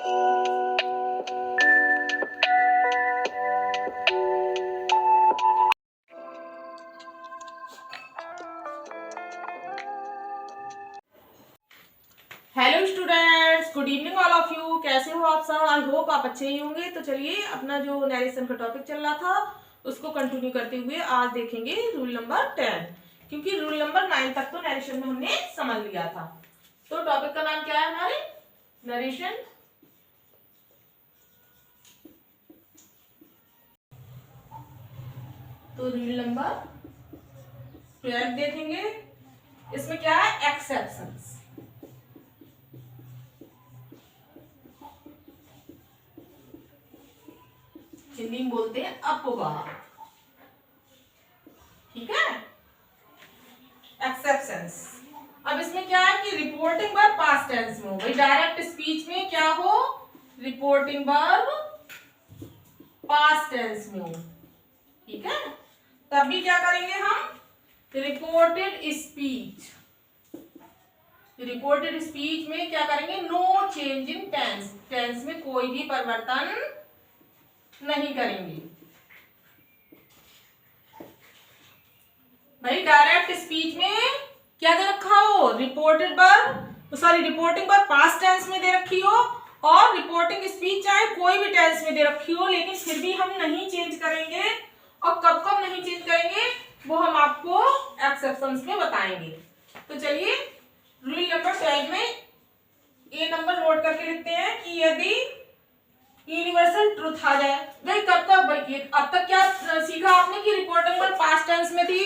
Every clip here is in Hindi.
Hello students, good evening all of you. कैसे हो आप सब? आई होप आप अच्छे ही होंगे। तो चलिए अपना जो नरेशन का टॉपिक चल रहा था उसको कंटिन्यू करते हुए आज देखेंगे रूल नंबर 10, क्योंकि रूल नंबर 9 तक तो नरेशन में हमने समझ लिया था। तो टॉपिक का नाम क्या है हमारे? नरेशन। तो रूल नंबर 12 देखेंगे। इसमें क्या है? एक्सेप्शंस। हिंदी में बोलते हैं अपवाद। ठीक है, एक्सेप्शंस। अब इसमें क्या है कि रिपोर्टिंग वर्ब पास्ट टेंस में हो। भाई डायरेक्ट स्पीच में क्या हो? रिपोर्टिंग वर्ब पास्ट टेंस में हो। ठीक है, तब भी क्या करेंगे हम? Reported speech. रिपोर्टेड स्पीच में क्या करेंगे? No change in tense. Tense में कोई भी परिवर्तन नहीं करेंगे। भाई डायरेक्ट स्पीच में क्या दे रखा हो? Reported verb, sorry reporting verb past tense में दे रखी हो और रिपोर्टिंग स्पीच चाहे कोई भी टेंस में दे रखी हो, लेकिन फिर भी हम नहीं चेंज करेंगे। और कब कब नहीं चेंज करेंगे वो हम आपको एक्सेप्शंस में बताएंगे। तो चलिए रूल नंबर 12 में ये नंबर नोट करके लिखते हैं कि यदि यूनिवर्सल ट्रुथ आ जाए। भाई कब कब? अब तक क्या सीखा आपने कि रिपोर्टिंग वर्ब पास्ट टेंस में थी,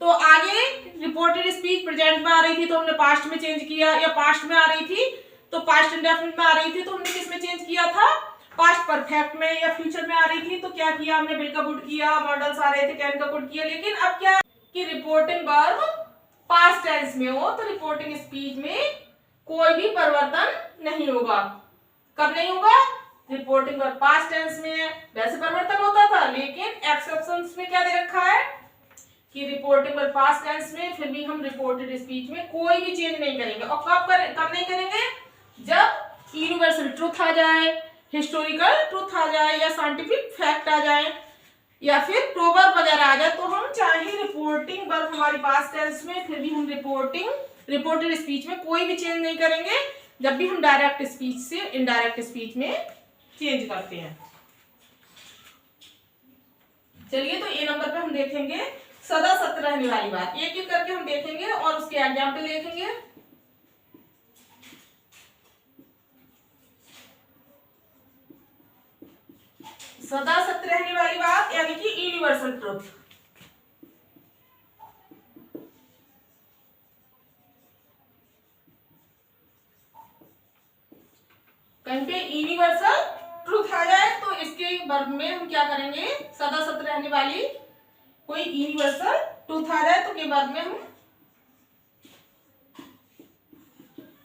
तो आगे रिपोर्टेड स्पीच प्रेजेंट में आ रही थी तो हमने पास्ट में चेंज किया, या पास्ट में आ रही थी तो पास्ट इंडेफिनिट में आ रही थी तो हमने किस में चेंज किया था? पास्ट परफेक्ट में। या फ्यूचर में आ रही थी तो क्या किया हमने? विल का पुट किया, मॉडल्स आ रहे थे कैन का पुट किया। लेकिन अब क्या कि रिपोर्टिंग वर्ब पास्ट टेंस में हो तो रिपोर्टिंग स्पीच में कोई भी परिवर्तन नहीं होगा। कब नहीं होगा? रिपोर्टिंग वर्ब पास्ट टेंस में है वैसे परिवर्तन होता था, लेकिन एक्सेप्शंस में क्या दे रखा है कि रिपोर्टिंग वर्ब पास्ट टेंस में फिर भी हम रिपोर्टेड स्पीच में कोई भी चेंज नहीं करेंगे। और कब नहीं करेंगे? जब यूनिवर्सल ट्रुथ आ जाए, हिस्टोरिकल ट्रुथ आ जाए, या साइंटिफिक फैक्ट आ जाए, या फिर प्रोवर्ब वगैरह आ जाए, तो हम चाहे रिपोर्टिंग वर्ब हमारी पास्ट टेंस में फिर भी हम रिपोर्टेड स्पीच में कोई भी चेंज नहीं करेंगे, जब भी हम डायरेक्ट स्पीच से इनडायरेक्ट स्पीच में चेंज करते हैं। चलिए तो ए नंबर पे हम देखेंगे सदा सत्य रहने वाली बात। एक एक करके हम देखेंगे और उसके एग्जाम्पल देखेंगे। सदा सत्य रहने वाली बात यानी कि यूनिवर्सल ट्रुथ। कहीं पे यूनिवर्सल ट्रुथ आ जाए तो इसके वर्ब में हम क्या करेंगे? सदा सत्य रहने वाली कोई यूनिवर्सल ट्रुथ आ जाए तो के वर्ब में हम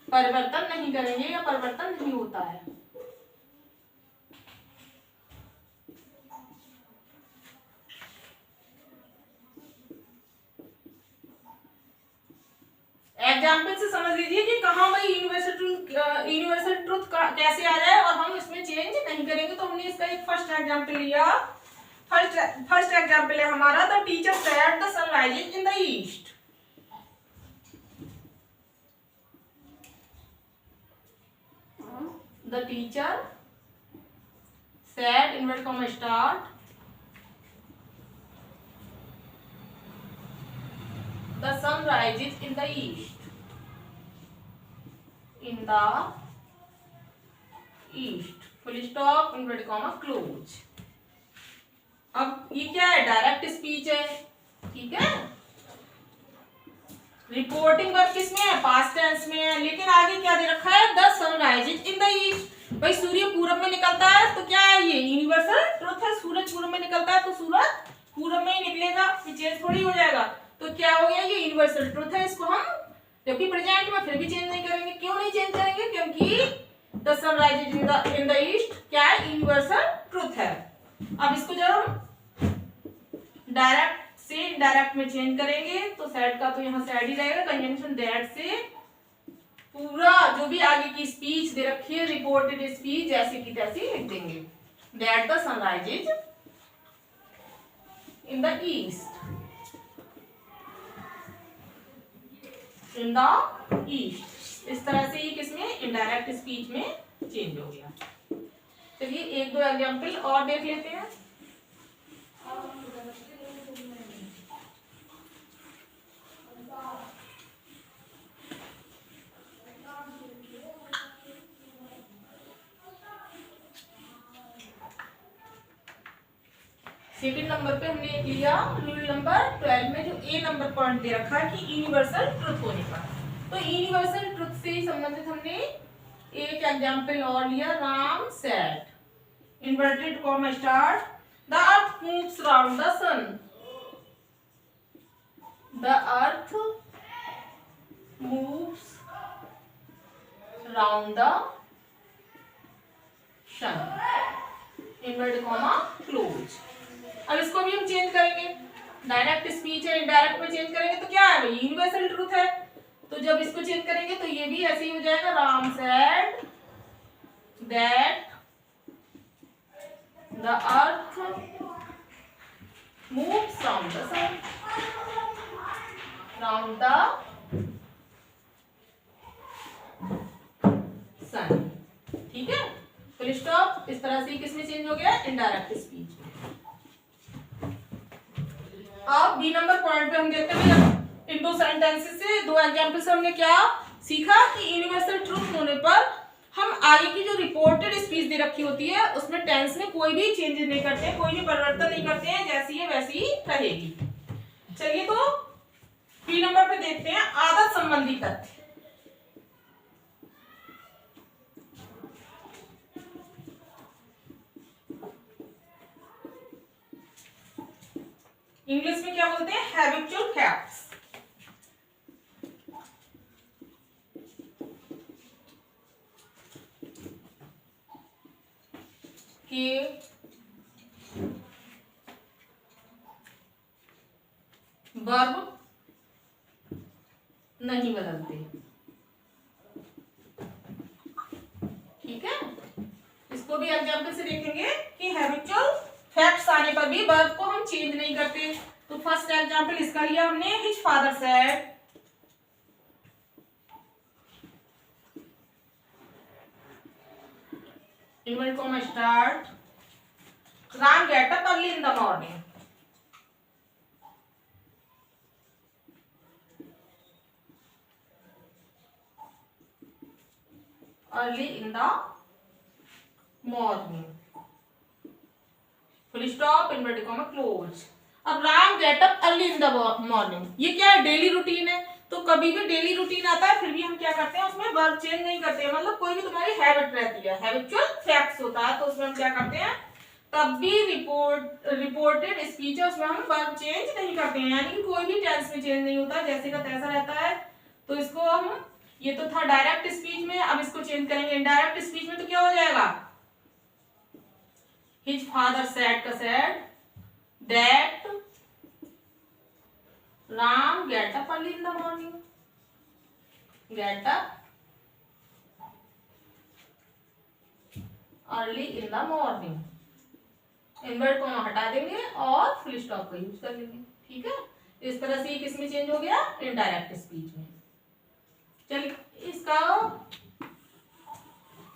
परिवर्तन नहीं करेंगे या परिवर्तन नहीं होता है। एग्जाम्पल से समझ लीजिए कि कहां भाई यूनिवर्सल ट्रुथ कैसे आ जाए और हम इसमें चेंज नहीं करेंगे। तो हमने इसका एक फर्स्ट एग्जाम्पल लिया। फर्स्ट एग्जाम्पल है हमारा the teacher said the sun rises in the east. The teacher said inverted comma start the sun rises in the east. In the east. Full stop inverted comma close. अब ये क्या है? डायरेक्ट स्पीच है। ठीक है, रिपोर्टिंग वर्ब किस में है? पास्ट टेंस में है। लेकिन आगे क्या दे रखा है? The sun rises in the east. भाई सूर्य पूरब में निकलता है तो क्या है? ये यूनिवर्सल ट्रुथ है। सूरज पूरब में निकलता है तो सूरज पूरब में ही निकलेगा, ये चेंज थोड़ी हो जाएगा। तो क्या हो गया? ये यूनिवर्सल ट्रुथ है। इसको हम जबकि प्रेजेंट में फिर भी चेंज नहीं करेंगे। क्यों नहीं चेंज करेंगे? क्योंकि the sun rises in the east क्या है? यूनिवर्सल ट्रुथ है। अब इसको जब हम डायरेक्ट से इनडायरेक्ट में चेंज करेंगे तो सैड का तो यहाँ सैड ही रहेगा। कंजंक्शन दैट से पूरा जो भी आगे की स्पीच दे रखी है रिपोर्टेड स्पीच जैसी की तैसी लिख देंगे। That the sun rises in the east, in the east. इस तरह से ये किसमें इनडायरेक्ट स्पीच में चेंज हो गया। चलिए एक दो एग्जाम्पल और देख लेते हैं। सेकंड नंबर पे हमने एक लिया रूल नंबर 12 में जो ए नंबर पॉइंट दे रखा है कि यूनिवर्सल ट्रुथ होने का। तो यूनिवर्सल ट्रुथ से संबंधित हमने एक एग्जांपल और लिया। Ram said inverted comma start the earth moves around the sun, the earth moves around the sun, inverted comma close. अब इसको भी हम चेंज करेंगे, डायरेक्ट स्पीच है इनडायरेक्ट में चेंज करेंगे तो क्या है भाई यूनिवर्सल ट्रूथ है। तो जब इसको चेंज करेंगे तो ये भी ऐसे ही हो जाएगा। Ram said that the earth moves round the sun, round the sun. ठीक है, फुल स्टॉप। इस तरह से किसमें चेंज हो गया इनडायरेक्ट स्पीच। अब बी नंबर पॉइंट पे हम देखते हैं इन दो सेंटेंसेस से दो एग्जांपल से हमने क्या सीखा कि यूनिवर्सल ट्रूथ होने पर हम आगे की जो रिपोर्टेड स्पीच दे रखी होती है उसमें टेंस में कोई भी चेंजेस नहीं करते हैं, कोई भी परिवर्तन नहीं करते हैं, जैसी है वैसी ही रहेगी। चलिए तो बी नंबर पे देखते हैं आदत संबंधी तथ्य। इंग्लिश में क्या बोलते हैं हैबिचुअल फैक्ट्स। कि वर्ब नहीं बदलते। ठीक है, इसको भी एग्जांपल से देखेंगे कि हैबिचुअल फैक्ट्स आने पर भी वर्ब को हम चेंज नहीं करते। तो फर्स्ट एग्जांपल इसका लिया हमने his father said inverted comma start Ram get up early in the morning, early in the morning, full stop inverted comma close. अब Ram get up early in the morning, ये क्या है डेली रूटीन है। तो कभी भी डेली रूटीन आता है फिर भी हम क्या करते हैं उसमें वर्ब चेंज नहीं करते हैं, मतलब कोई भी तुम्हारी हैबिट रहती है, हैबिचुअल फैक्ट्स होता है तो उसमें हम क्या करते हैं तब भी रिपोर्टेड स्पीच है उसमें हम वर्ब चेंज नहीं करते हैं, यानी कि कोई भी टेंस में चेंज नहीं होता, जैसे का तैसा रहता है। तो इसको हम, ये तो था डायरेक्ट स्पीच में, अब इसको चेंज करेंगे इनडायरेक्ट स्पीच में। तो क्या हो जाएगा हिज फादर सेड का said that Ram get up early in the morning, get up early in the morning, invert comma हटा देंगे और फुल स्टॉप का यूज कर लेंगे। ठीक है, इस तरह से किस में चेंज हो गया इनडायरेक्ट स्पीच में। चलिए इसका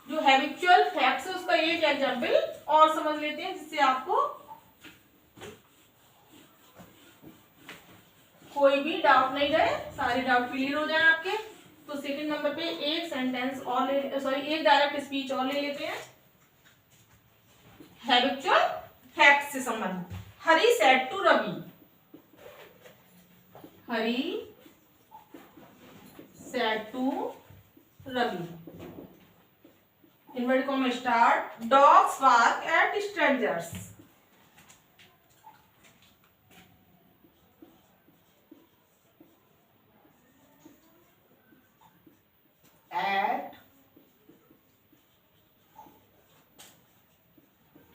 जो हैबिचुअल फैक्ट्स है उसका एक एग्जांपल और समझ लेते हैं जिससे आपको कोई भी डाउट नहीं रहे, सारे डाउट क्लियर हो जाए आपके। तो सेकंड नंबर पे एक सेंटेंस और एक डायरेक्ट स्पीच और ले लेते हैं हैबिचुअल फैक्ट से संबंधित। Hari said to Ravi, Hari said to Ravi inverted comma start dogs bark at strangers, at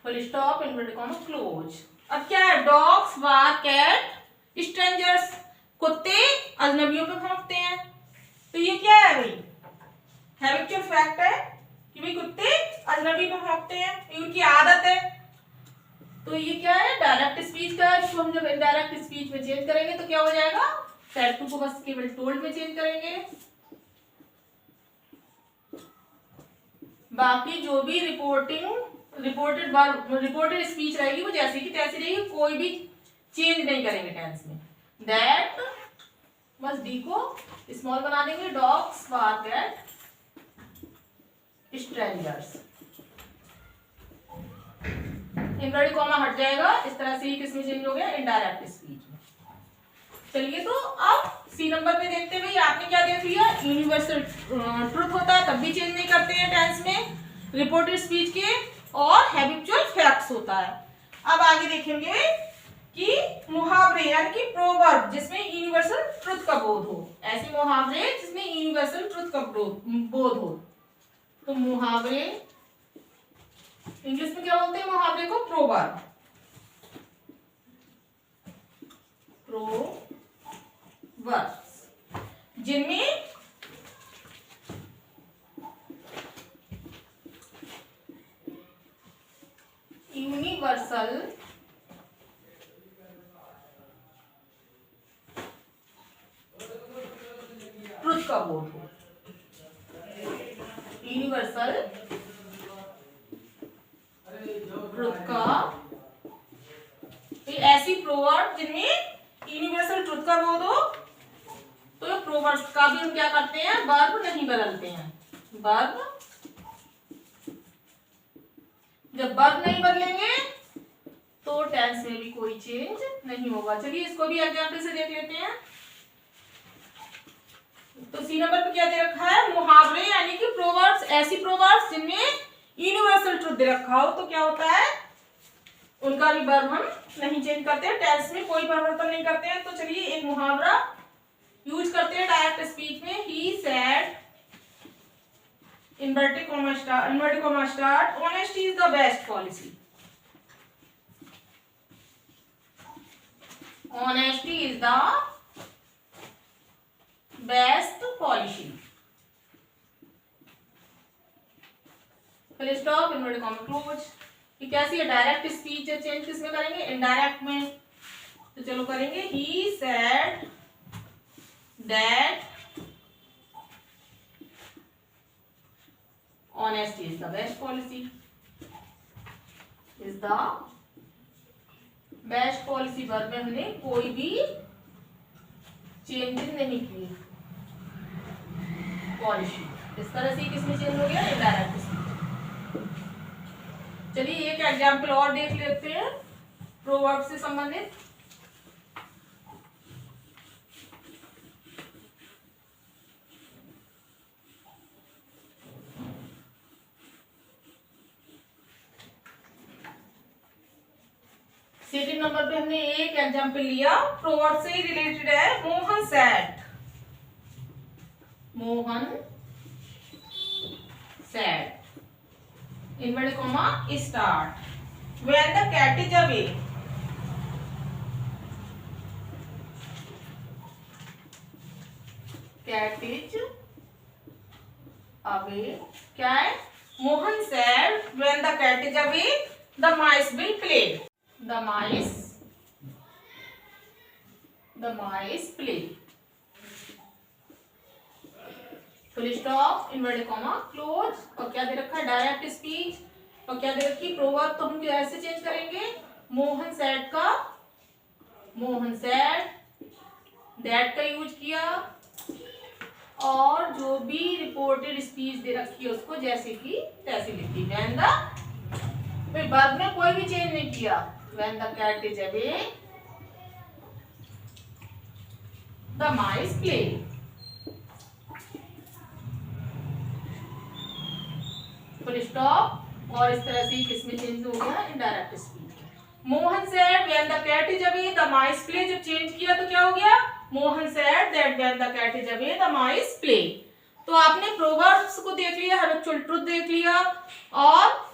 full stop inverted comma close. अब क्या है डॉग्स बार्क एट स्ट्रेंजर्स, कुत्ते अजनबियों पे भौंकते हैं। तो ये क्या है भाई हैबिचुअल फैक्ट है कि भाई कुत्ते अजनबी पे भौंकते हैं, इनकी आदत है। तो ये क्या है, डायरेक्ट स्पीच का। इसको हम जब इनडायरेक्ट स्पीच में चेंज करेंगे तो क्या हो जाएगा, सेड टू को बस केवल टोल्ड में चेंज करेंगे। बाकी जो भी रिपोर्टेड स्पीच रहेगी वो जैसी की तैसी रहेगी, कोई भी चेंज नहीं करेंगे टेंस में। दैट बस डी को स्मॉल बना देंगे, dogs bark at strangers. Inverted comma हट जाएगा, इस तरह से ही किसमें चेंज हो गया, इनडायरेक्ट स्पीच में। चलिए तो अब सी नंबर पे देखते हुए आपने क्या देख लिया, यूनिवर्सल ट्रुथ होता है तब भी चेंज नहीं करते हैं टेंस में रिपोर्टेड स्पीच के, और हैबिचुअल फैक्ट्स होता है। अब आगे देखेंगे कि मुहावरे यानी कि प्रोवर्ब जिसमें यूनिवर्सल ट्रुथ का बोध हो, ऐसे मुहावरे जिसमें यूनिवर्सल ट्रुथ का बोध हो। तो मुहावरे इंग्लिश में क्या बोलते हैं, मुहावरे को प्रोवर्ब, प्रोवर्ब्स जिनमें यूनिवर्सल ट्रुथ का बोध हो। यूनिवर्सल ट्रुथ का, ऐसी प्रोवर्ब जिनमें यूनिवर्सल ट्रुथ का बोध हो। तो प्रोवर्ब्स का भी हम क्या करते हैं, वर्ब नहीं बदलते हैं। वर्ब, जब वर्ब नहीं बदलेंगे तो टेंस में भी कोई चेंज नहीं होगा। चलिए इसको भी एग्जाम्पल से देख लेते हैं। तो सी नंबर पे क्या दे रखा है, मुहावरे यानी कि प्रोवर्ब्स, ऐसी प्रोवर्ब्स जिनमें यूनिवर्सल ट्रुथ दे रखा हो। तो क्या होता है, उनका भी वर्ब हम नहीं चेंज करते हैं, टेंस में कोई परिवर्तन नहीं करते हैं। तो चलिए एक मुहावरा यूज करते हैं डायरेक्ट स्पीच में। He said inverted comma start honesty is the best policy. Honesty is the best policy. फिर स्टॉप, इनवर्टेड कॉमा क्लोज। ये कैसी है, डायरेक्ट स्पीच है, चेंज किसमें करेंगे, इनडायरेक्ट में। तो चलो करेंगे, he said that honesty is the best policy. Is the best policy verb में हमने कोई भी चेंजेस नहीं किए। पॉलिसी इस तरह से किसमें चेंज हो गया, इनडायरेक्ट स्पीच। चलिए एक एग्जाम्पल और देख लेते हैं प्रोवर्ब से संबंधित। सेकंड नंबर पे हमने एक एग्जाम्पल लिया, प्रोवर्ब से ही रिलेटेड है। Mohan said, Mohan said inverted comma start when the cat is away. Cat is away क्या है, Mohan said when the cat is away the mice will play. The mice play. Full stop, inverted comma close. और क्या दे रखा है, डायरेक्ट स्पीच। और क्या दे रखी है, प्रोवर्ब। तो हम ऐसे चेंज करेंगे, मोहन सैड का मोहन सैड, दैट का यूज किया, और जो भी रिपोर्टेड स्पीच दे रखी है उसको जैसे की तैसे लिखी। व्हेन द, वर्ब में कोई भी चेंज नहीं किया। When the cat is away the mice play. Full stop. और इस तरह से किसमें चेंज हो गया, indirect speech. Mohan said when the cat is away the mice play, जब चेंज किया तो क्या हो गया, Mohan said that when the cat is away the mice play. तो आपने प्रोवर्ब्स को देख लिया, हैबिचुअल ट्रुथ देख लिया, और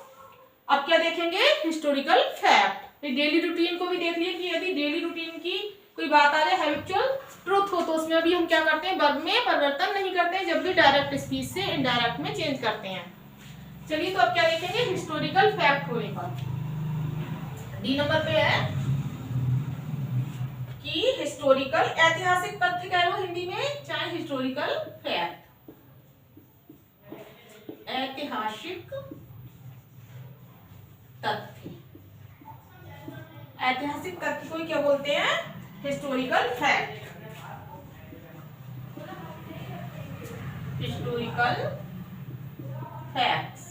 अब क्या देखेंगे, हिस्टोरिकल फैक्ट। डेली रूटीन को भी देख लिया कि यदि डेली रूटीन की कोई बात आ जाए हैबिचुअल ट्रुथ हो तो उसमें अभी हम क्या करते हैं, वर्ब में परिवर्तन नहीं करते हैं, जब भी डायरेक्ट स्पीच से इनडायरेक्ट में चेंज करते हैं। चलिए तो अब क्या देखेंगे, हिस्टोरिकल फैक्ट होने पर डी नंबर पे है कि हिस्टोरिकल, ऐतिहासिक तथ्य कह लो हिंदी में, चाहे हिस्टोरिकल फैक्ट, ऐतिहासिक तथ्य, ऐतिहासिक तथ्य को क्या बोलते हैं, हिस्टोरिकल फैक्ट, हिस्टोरिकल फैक्ट्स।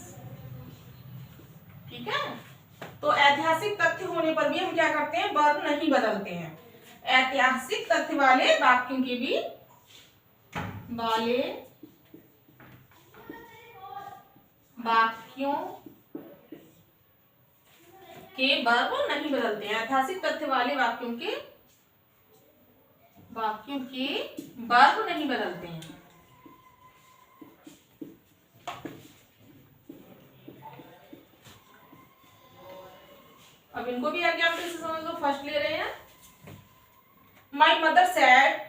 ठीक है, तो ऐतिहासिक तथ्य होने पर भी हम क्या करते हैं, वर्ब नहीं बदलते हैं। ऐतिहासिक तथ्य वाले वाक्यों के भी वाक्यों के वर्ब नहीं बदलते हैं। ऐतिहासिक तथ्य वाले वाक्यों के वर्ब नहीं बदलते हैं। अब इनको भी एग्जाम्पल से समझ लो। फर्स्ट ले रहे हैं, my mother sad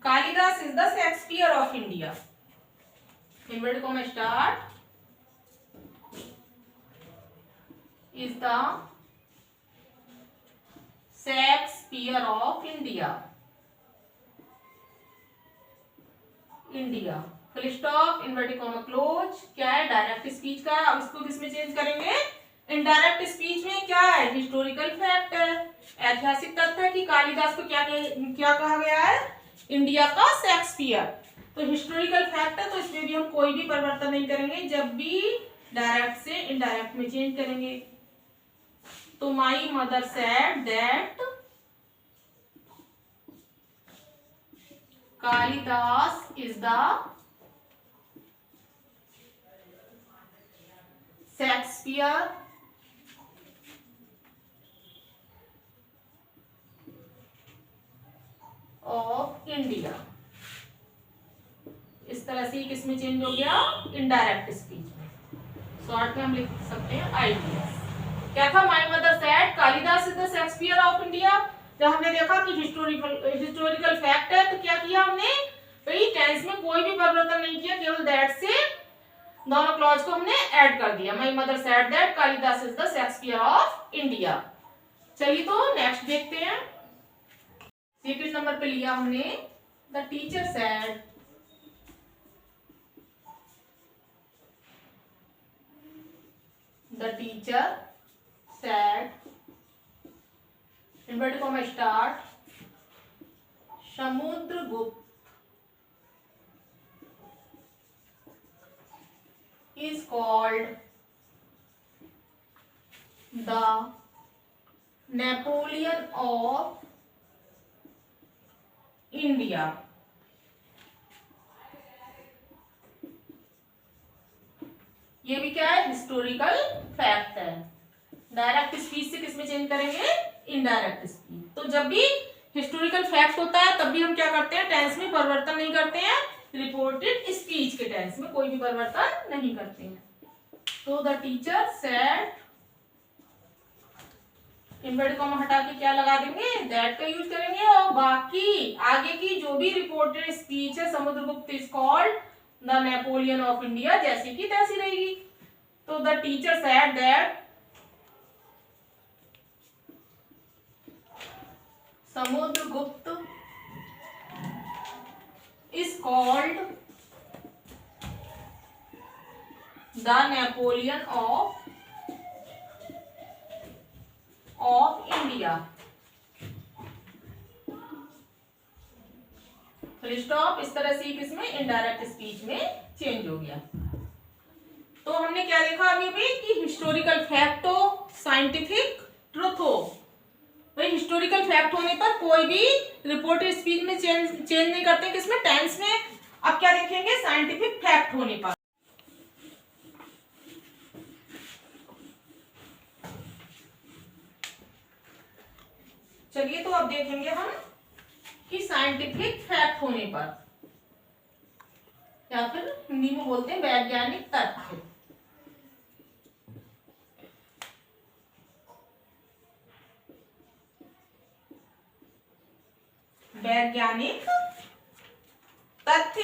Kalidas is the Shakespeare of India. Inverted comma start, is the Shakespeare of India, India full stop, inverted comma close. क्या है, डायरेक्ट स्पीच का। अब इसको किसमें चेंज करेंगे, इनडायरेक्ट स्पीच में। क्या है, हिस्टोरिकल फैक्ट है, ऐतिहासिक तथ्य है कि कालिदास को क्या कहा गया है, इंडिया का शेक्सपियर। तो हिस्टोरिकल फैक्ट है, तो इसमें भी हम कोई भी परिवर्तन नहीं करेंगे, जब भी डायरेक्ट से इनडायरेक्ट में चेंज करेंगे। तो my mother said that Kalidas is the Shakespeare of India. इस तरह से किसमें चेंज हो गया, इनडायरेक्ट स्पीच में। शॉर्ट में हम लिख सकते हैं आइडियाज। क्या था, my mother said Kalidas is the Shakespeare of India. जब हमने देखा कि हिस्टोरिकल फैक्ट है, तो क्या किया हमने, भाई टेंस में कोई भी परिवर्तन नहीं किया, केवल दैट से दोनों क्लॉज को हमने ऐड कर दिया। My mother said that Kalidas is the Shakespeare of India. चलिए तो नेक्स्ट देखते हैं। सेकंड नंबर पे लिया हमने, the teacher said the teacher said, inverted comma start, Samudragupta is called the Napoleon of India। ये भी क्या है, हिस्टोरिकल फैक्ट है। डायरेक्ट स्पीच से किसमें चेंज करेंगे, इनडायरेक्ट स्पीच। तो जब भी हिस्टोरिकल फैक्ट होता है तब भी हम क्या करते हैं, टेंस में परिवर्तन नहीं करते हैं, रिपोर्टेड स्पीच के टेंस में कोई भी परिवर्तन नहीं करते हैं। तो the teacher said, inverted comma हटा के क्या लगा देंगे, दैट का यूज करेंगे, और बाकी आगे की जो भी रिपोर्टेड स्पीच है, Samudragupta is called the Napoleon of India, जैसी की तैसी रहेगी। तो the teacher said that Samudragupta is called the Napoleon of India. Full stop. इस तरह से किसमें, इनडायरेक्ट स्पीच में चेंज हो गया। तो हमने क्या देखा अभी भी कि हिस्टोरिकल फैक्ट हो, साइंटिफिक ट्रुथ हो। भाई हिस्टोरिकल फैक्ट होने पर कोई भी रिपोर्टेड स्पीच में चेंज नहीं करते, किसमें, टेंस में। अब क्या देखेंगे, साइंटिफिक फैक्ट होने पर। चलिए तो अब देखेंगे हम कि साइंटिफिक फैक्ट होने पर, या फिर हिंदी में बोलते हैं वैज्ञानिक तथ्य। वैज्ञानिक तथ्य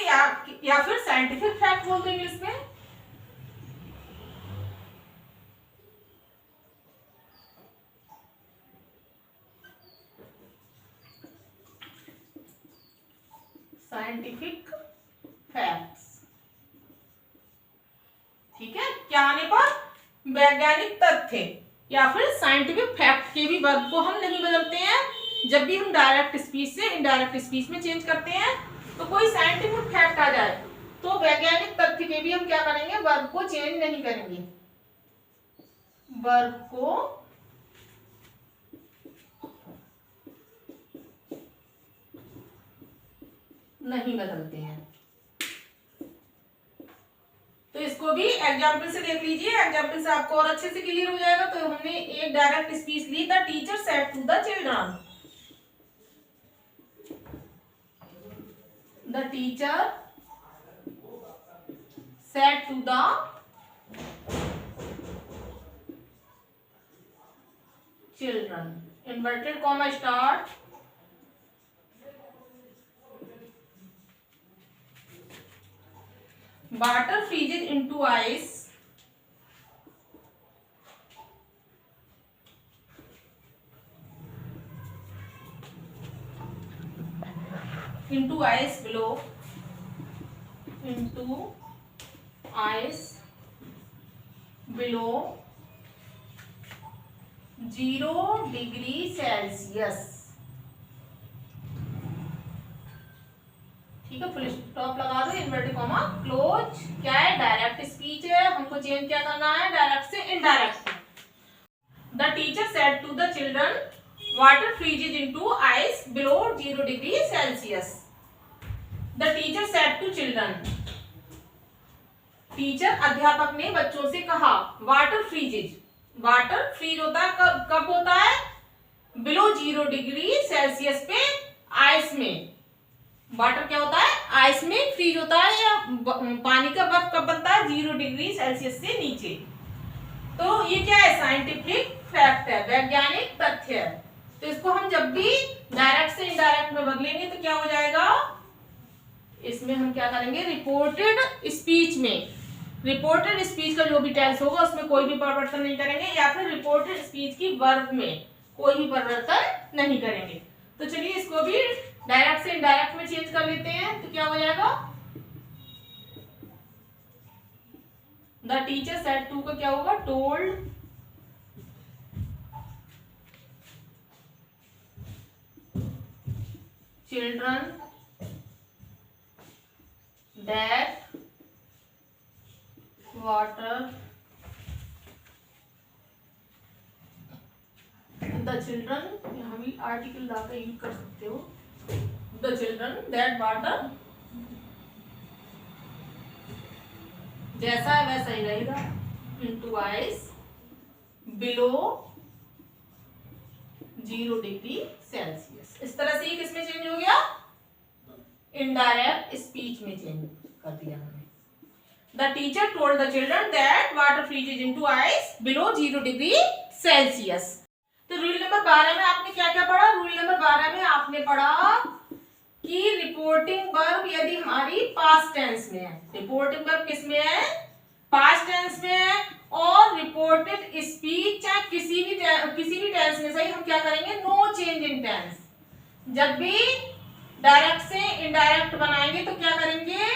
या फिर साइंटिफिक फैक्ट बोल देंगे इसमें। साइंटिफिक फैक्ट्स, ठीक है। क्या आने पर? वैज्ञानिक तथ्य या फिर साइंटिफिक फैक्ट के भी वर्ब को हम नहीं बदलते हैं। जब भी हम डायरेक्ट स्पीच से इनडायरेक्ट स्पीच में चेंज करते हैं तो कोई साइंटिफिक फैक्ट आ जाए तो वैज्ञानिक तथ्य के भी हम क्या करेंगे? वर्ब को चेंज नहीं करेंगे, वर्ब को नहीं बदलते हैं। तो इसको भी एग्जाम्पल से देख लीजिए, एग्जाम्पल से आपको और अच्छे से क्लियर हो जाएगा। तो हमने एक डायरेक्ट स्पीच ली, the teacher said to the children, the teacher said to the children, inverted comma start, water freezes into ice below, into ice below 0 degree Celsius, ठीक है। फुल स्टॉप लगा दो, इन्वर्टेड कॉमा क्लोज। क्या है? डायरेक्ट स्पीच है, हमको चेंज क्या करना है? डायरेक्ट से indirect. The teacher said to the children water freezes into ice below 0 degree Celsius. The teacher said to children, teacher अध्यापक ने बच्चों से कहा, वाटर फ्रीजेज, वाटर फ्रीज होता है कब होता है? बिलो 0 डिग्री सेल्सियस पे, आइस में। वाटर क्या होता है? आइस में फ्रीज होता है, या पानी का बर्फ कब बनता है? 0 डिग्री सेल्सियस से नीचे। तो ये क्या है? साइंटिफिक फैक्ट है, वैज्ञानिक तथ्य है। तो इसको हम जब भी डायरेक्ट से इनडायरेक्ट में बदलेंगे तो क्या हो जाएगा? इसमें हम क्या करेंगे? रिपोर्टेड स्पीच में, रिपोर्टेड स्पीच का जो भी टेंस होगा उसमें कोई भी परिवर्तन नहीं करेंगे, या फिर रिपोर्टेड स्पीच की वर्ब में कोई भी परिवर्तन नहीं करेंगे। तो चलिए इसको भी डायरेक्ट से इनडायरेक्ट में चेंज कर लेते हैं। तो क्या हो जाएगा? द टीचर सेड टू का क्या होगा? Told children that water, the children, यहाँ भी आर्टिकल लाकर यूज कर सकते हो, द चिल्ड्रन दैट वाटर, जैसा है वैसा ही रहेगा, into ice below 0 degree Celsius. इस तरह से किसमें चेंज हो गया? इनडायरेक्ट स्पीच में चेंज कर दिया हमने। The teacher told the children that water freezes into ice below 0 degree Celsius. तो रूल नंबर 12 में आपने क्या क्या पढ़ा? रूल नंबर 12 में आपने पढ़ा कि रिपोर्टिंग वर्ब यदि हमारी पास्ट टेंस में है, रिपोर्टिंग वर्ब किस में है? पास्ट टेंस में है। और रिपोर्टेड स्पीच चाहे किसी भी टेंस में सही, हम क्या करेंगे? No change in tense. जब भी डायरेक्ट से इनडायरेक्ट बनाएंगे तो क्या करेंगे?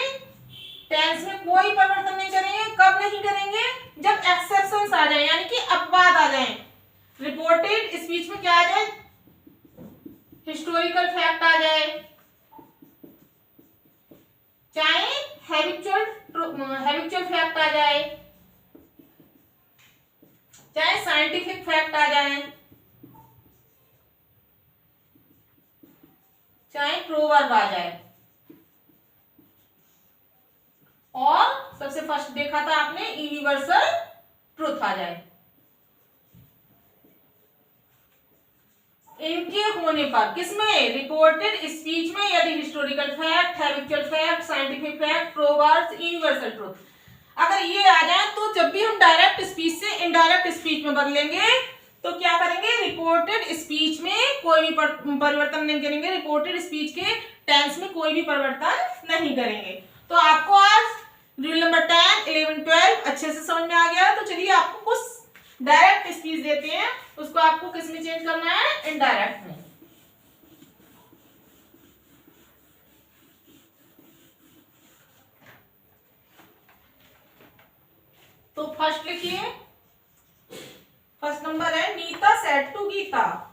टेंस में कोई परिवर्तन नहीं करेंगे। कब नहीं करेंगे? जब एक्सेप्शंस आ जाए, यानी कि अपवाद आ जाए। रिपोर्टेड स्पीच में क्या आ जाए? हिस्टोरिकल फैक्ट आ जाए, चाहे हैबिचुअल फैक्ट आ जाए, चाहे साइंटिफिक फैक्ट आ जाए, चाहे प्रोवर्ब आ जाए, और सबसे फर्स्ट देखा था आपने यूनिवर्सल ट्रुथ आ जाए। इनके होने पर किसमें? रिपोर्टेड स्पीच में यदि historical fact, habitual fact, scientific fact, proverbs, universal truth अगर ये आ जाए तो जब भी हम डायरेक्ट स्पीच से इनडायरेक्ट स्पीच में बदलेंगे तो क्या करेंगे, रिपोर्टेड स्पीच में कोई भी परिवर्तन नहीं करेंगे, रिपोर्टेड स्पीच के टेंस में कोई भी परिवर्तन नहीं करेंगे। तो आपको आज रूल नंबर 10, 11, 12 अच्छे से समझ में आ गया। तो चलिए आपको कुछ डायरेक्ट स्पीच देते हैं, उसको आपको किस में चेंज करना है, इनडायरेक्ट में। तो फर्स्ट लिखिए, फर्स्ट नंबर है Nita said to Gita.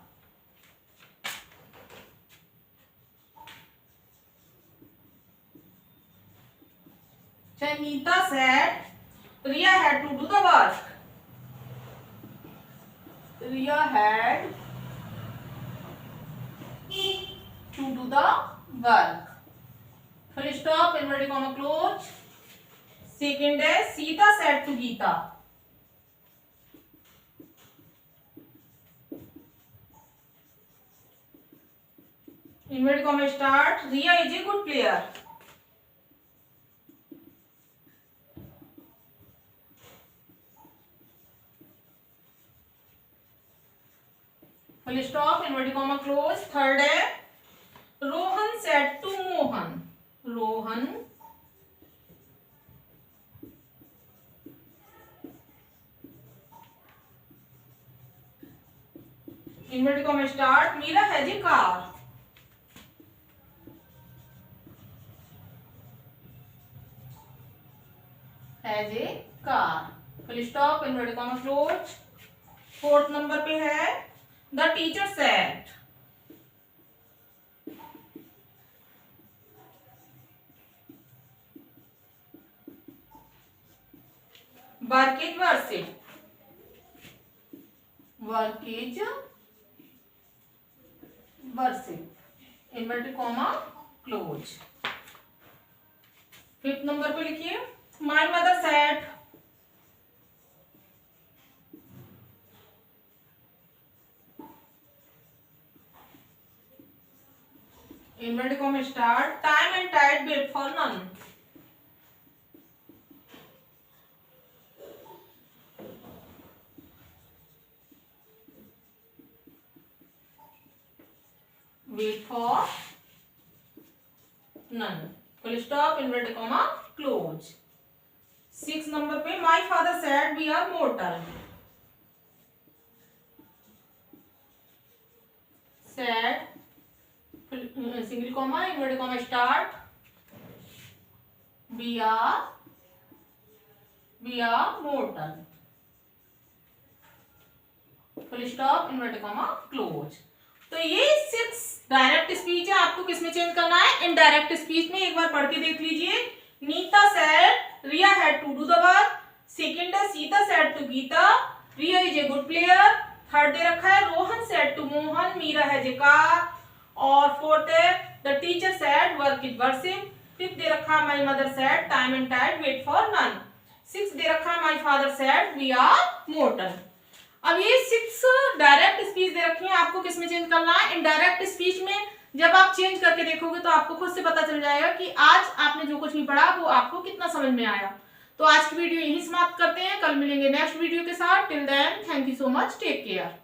Nita said Riya had to do the work. Riya had to do the work, full stop, inverted comma close. Second है Sita said to Gita. Inverted comma start, Riya is a good player. Full stop, inverted comma close. Third है Rohan said to Mohan. Rohan inverted comma start, Meera has a car. Has a car, full stop, inverted comma close. Fourth number पे है the teacher said. Work is worship. Work is worship, inverted comma close. Fifth number पे लिखिए my mother said. Inverted comma start, time and tide wait for none. Wait for none, full stop, inverted comma close. 6 number पे my father said we are mortal. Said single comma, inverted comma start, we are mortal, full stop, inverted comma close. तो ये 6 डायरेक्ट स्पीच है, आपको किसमें चेंज करना है, इनडायरेक्ट स्पीच में। एक बार पढ़ के देख लीजिए। Nita said Riya had to do the work. Second है Sita said to Gita, Riya is a good player. Third दे रखा है Rohan said to Mohan, Meera has a car. और फोर्थ है the teacher said work is worship. Fifth दे रखा है my mother said time and tide wait for none. Six दे रखा है my father said we are mortal. अब ये 6 डायरेक्ट स्पीच दे रखी है, आपको किसमें चेंज करना है, इनडायरेक्ट स्पीच में। जब आप चेंज करके देखोगे तो आपको खुद से पता चल जाएगा कि आज आपने जो कुछ भी पढ़ा वो आपको कितना समझ में आया। तो आज की वीडियो यहीं समाप्त करते हैं, कल मिलेंगे नेक्स्ट वीडियो के साथ। Till then thank you so much, take care.